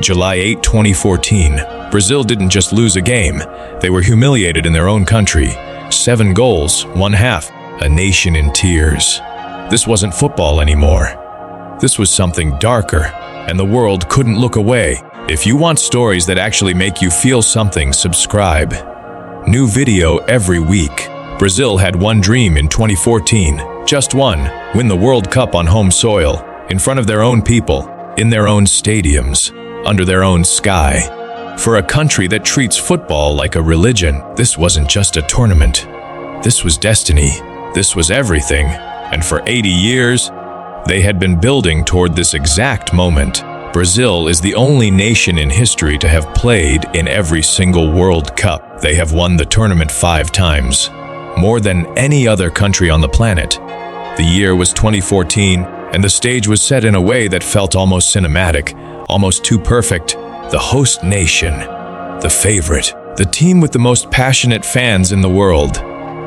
July 8, 2014. Brazil didn't just lose a game, they were humiliated in their own country. 7 goals, 1/2, a nation in tears. This wasn't football anymore. This was something darker, and the world couldn't look away. If you want stories that actually make you feel something, subscribe. New video every week. Brazil had one dream in 2014, just one: win the World Cup on home soil, in front of their own people, in their own stadiums, under their own sky. For a country that treats football like a religion, this wasn't just a tournament. This was destiny. This was everything. And for 80 years, they had been building toward this exact moment. Brazil is the only nation in history to have played in every single World Cup. They have won the tournament 5 times, more than any other country on the planet. The year was 2014, and the stage was set in a way that felt almost cinematic, almost too perfect. The host nation, the favorite, the team with the most passionate fans in the world.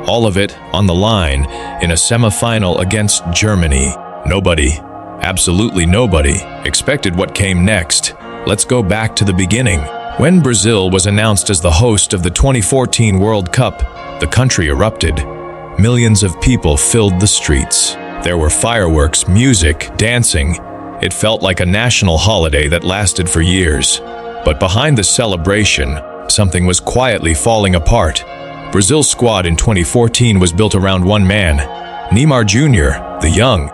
All of it on the line in a semifinal against Germany. Nobody, absolutely nobody, expected what came next. Let's go back to the beginning. When Brazil was announced as the host of the 2014 World Cup, the country erupted. Millions of people filled the streets. There were fireworks, music, dancing. It felt like a national holiday that lasted for years. But behind the celebration, something was quietly falling apart. Brazil's squad in 2014 was built around one man, Neymar Jr., the young,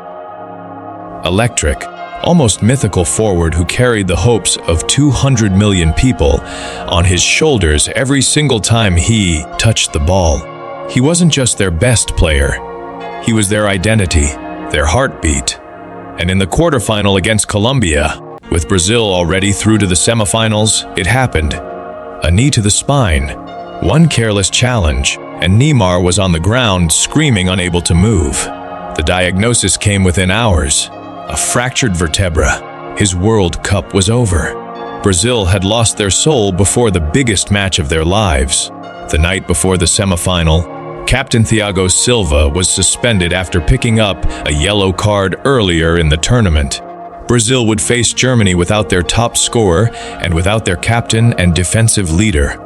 electric, almost mythical forward who carried the hopes of 200 million people on his shoulders every single time he touched the ball. He wasn't just their best player, he was their identity, their heartbeat. And in the quarterfinal against Colombia, with Brazil already through to the semifinals, it happened. A knee to the spine, one careless challenge, and Neymar was on the ground screaming, unable to move. The diagnosis came within hours: a fractured vertebra. His World Cup was over. Brazil had lost their soul before the biggest match of their lives. The night before the semifinal, Captain Thiago Silva was suspended after picking up a yellow card earlier in the tournament. Brazil would face Germany without their top scorer and without their captain and defensive leader.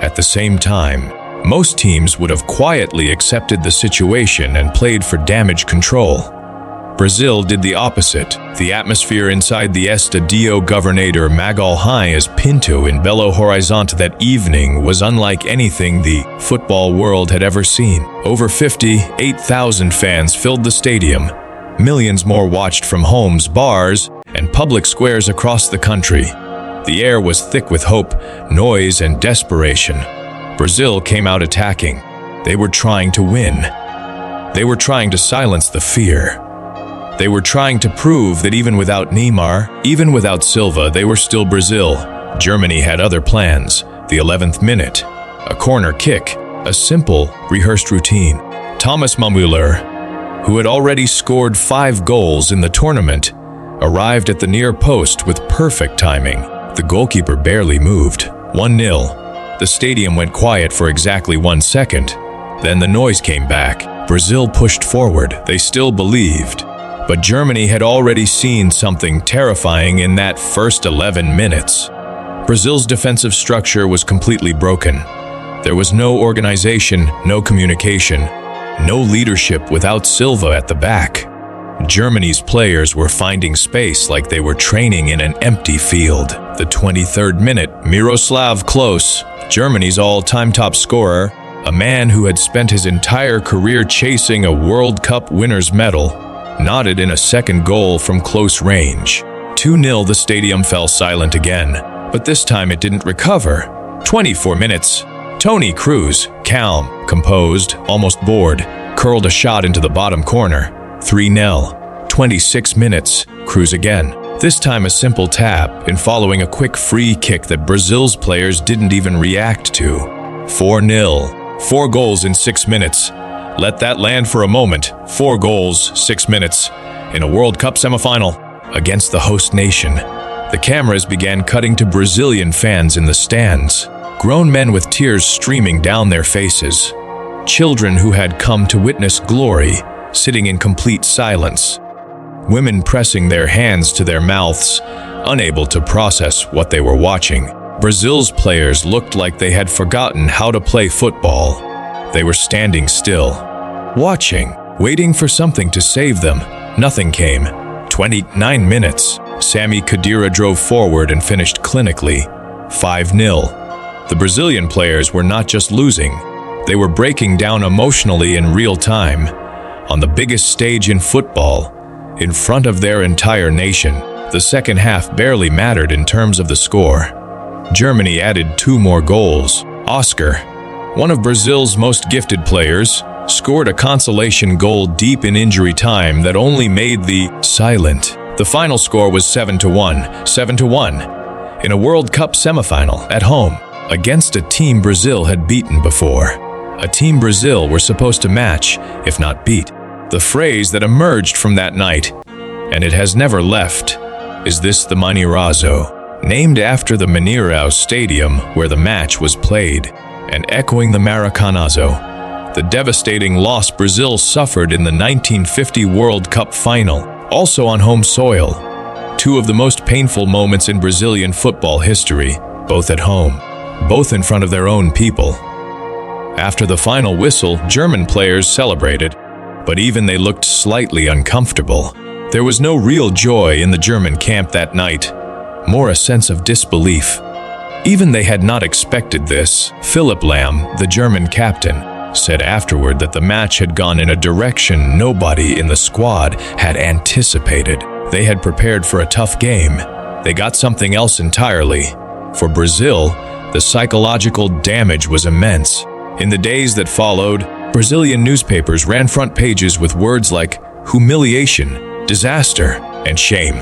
At the same time, most teams would have quietly accepted the situation and played for damage control. Brazil did the opposite. The atmosphere inside the Estadio Governador Magalhães Pinto in Belo Horizonte that evening was unlike anything the football world had ever seen. Over 58,000 fans filled the stadium. Millions more watched from homes, bars, and public squares across the country. The air was thick with hope, noise, and desperation. Brazil came out attacking. They were trying to win. They were trying to silence the fear. They were trying to prove that even without Neymar, even without Silva, they were still Brazil. Germany had other plans. The 11th minute, a corner kick, a simple, rehearsed routine. Thomas Müller, who had already scored 5 goals in the tournament, arrived at the near post with perfect timing. The goalkeeper barely moved. 1-0. The stadium went quiet for exactly 1 second. Then the noise came back. Brazil pushed forward. They still believed. But Germany had already seen something terrifying in that first 11 minutes. Brazil's defensive structure was completely broken. There was no organization, no communication, no leadership without Silva at the back. Germany's players were finding space like they were training in an empty field. The 23rd minute, Miroslav Klose, Germany's all-time top scorer, a man who had spent his entire career chasing a World Cup winner's medal, nodded in a second goal from close range. 2-0, the stadium fell silent again, but this time it didn't recover. 24 minutes, Toni Kroos, calm, composed, almost bored, curled a shot into the bottom corner. 3-0. 26 minutes, Kroos again. This time a simple tap in following a quick free kick that Brazil's players didn't even react to. 4-0. 4 goals in 6 minutes. Let that land for a moment. 4 goals, 6 minutes. In a World Cup semifinal against the host nation. The cameras began cutting to Brazilian fans in the stands. Grown men with tears streaming down their faces. Children who had come to witness glory, sitting in complete silence. Women pressing their hands to their mouths, unable to process what they were watching. Brazil's players looked like they had forgotten how to play football. They were standing still, watching, waiting for something to save them. Nothing came. 29 minutes. Sami Khedira drove forward and finished clinically, 5-0. The Brazilian players were not just losing, they were breaking down emotionally in real time, on the biggest stage in football, in front of their entire nation. The second half barely mattered in terms of the score. Germany added 2 more goals. Oscar, one of Brazil's most gifted players, scored a consolation goal deep in injury time that only made the silent. The final score was 7-1, 7-1, in a World Cup semifinal at home, against a team Brazil had beaten before. A team Brazil were supposed to match, if not beat. The phrase that emerged from that night, and it has never left, is this: the Mineirão, named after the Mineirão Stadium where the match was played, and echoing the Maracanazo, the devastating loss Brazil suffered in the 1950 World Cup final, also on home soil. 2 of the most painful moments in Brazilian football history, both at home, both in front of their own people. After the final whistle, German players celebrated, but even they looked slightly uncomfortable. There was no real joy in the German camp that night, more a sense of disbelief. Even they had not expected this. Philipp Lahm, the German captain, said afterward that the match had gone in a direction nobody in the squad had anticipated. They had prepared for a tough game. They got something else entirely. For Brazil, the psychological damage was immense. In the days that followed, Brazilian newspapers ran front pages with words like humiliation, disaster, and shame.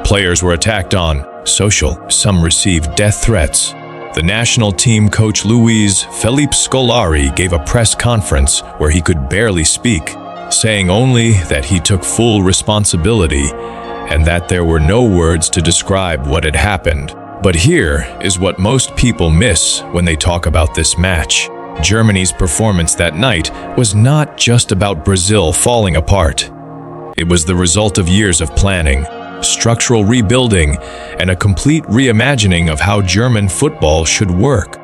Players were attacked on social. Some received death threats. The national team coach Luiz Felipe Scolari gave a press conference where he could barely speak, saying only that he took full responsibility and that there were no words to describe what had happened. But here is what most people miss when they talk about this match. Germany's performance that night was not just about Brazil falling apart. It was the result of years of planning, structural rebuilding, and a complete reimagining of how German football should work.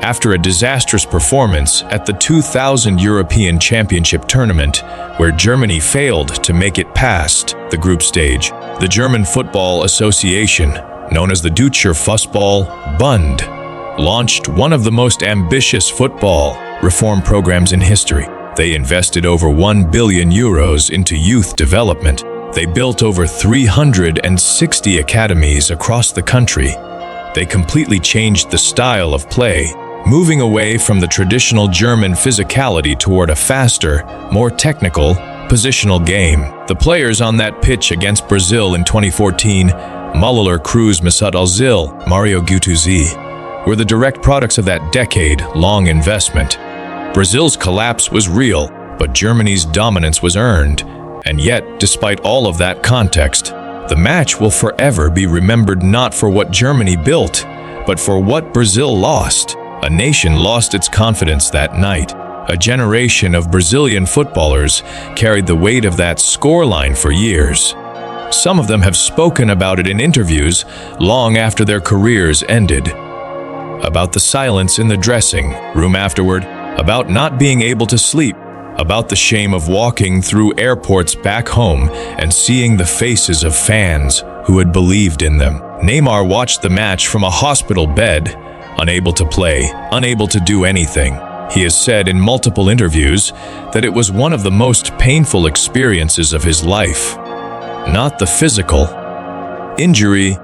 After a disastrous performance at the 2000 European Championship tournament, where Germany failed to make it past the group stage, the German Football Association, known as the Deutscher Fußball Bund, launched one of the most ambitious football reform programs in history. They invested over 1 billion euros into youth development. They built over 360 academies across the country. They completely changed the style of play, moving away from the traditional German physicality toward a faster, more technical, positional game. The players on that pitch against Brazil in 2014, Müller, Cruz, Mesut Ozil, Mario Götze, were the direct products of that decade-long investment. Brazil's collapse was real, but Germany's dominance was earned. And yet, despite all of that context, the match will forever be remembered not for what Germany built, but for what Brazil lost. A nation lost its confidence that night. A generation of Brazilian footballers carried the weight of that scoreline for years. Some of them have spoken about it in interviews long after their careers ended. About the silence in the dressing room afterward, about not being able to sleep, about the shame of walking through airports back home and seeing the faces of fans who had believed in them. Neymar watched the match from a hospital bed, unable to play, unable to do anything. He has said in multiple interviews that it was one of the most painful experiences of his life. Not the physical injury,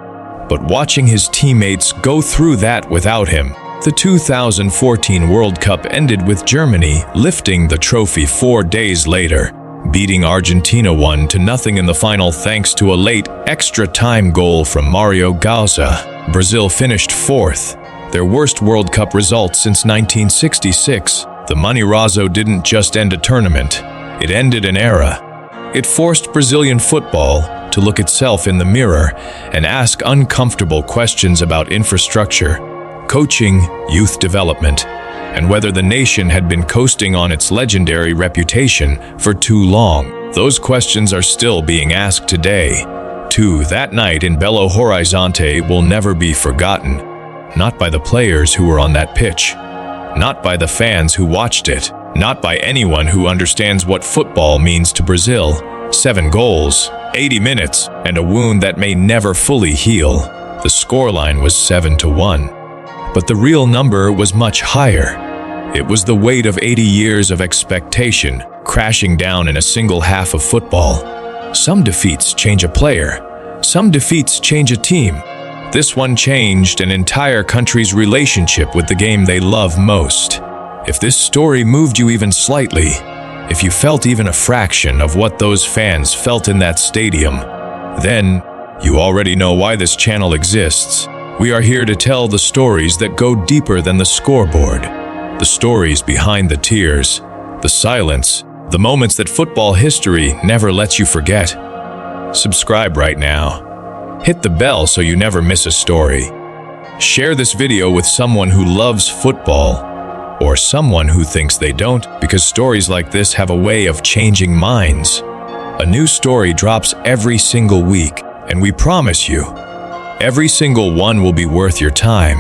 but watching his teammates go through that without him. The 2014 World Cup ended with Germany lifting the trophy 4 days later, beating Argentina 1-0 in the final thanks to a late extra-time goal from Mario Götze. Brazil finished 4th, their worst World Cup result since 1966. The Mineirão didn't just end a tournament, it ended an era. It forced Brazilian football to look itself in the mirror and ask uncomfortable questions about infrastructure, coaching, youth development, and whether the nation had been coasting on its legendary reputation for too long. Those questions are still being asked today. 2 that night in Belo Horizonte will never be forgotten. Not by the players who were on that pitch, not by the fans who watched it, not by anyone who understands what football means to Brazil. 7 goals, 80 minutes, and a wound that may never fully heal. The scoreline was 7-1. But the real number was much higher. It was the weight of 80 years of expectation crashing down in a single half of football. Some defeats change a player. Some defeats change a team. This one changed an entire country's relationship with the game they love most. If this story moved you even slightly, if you felt even a fraction of what those fans felt in that stadium, then you already know why this channel exists. We are here to tell the stories that go deeper than the scoreboard. The stories behind the tears, the silence, the moments that football history never lets you forget. Subscribe right now. Hit the bell so you never miss a story. Share this video with someone who loves football, or someone who thinks they don't, because stories like this have a way of changing minds. A new story drops every single week, and we promise you, every single one will be worth your time.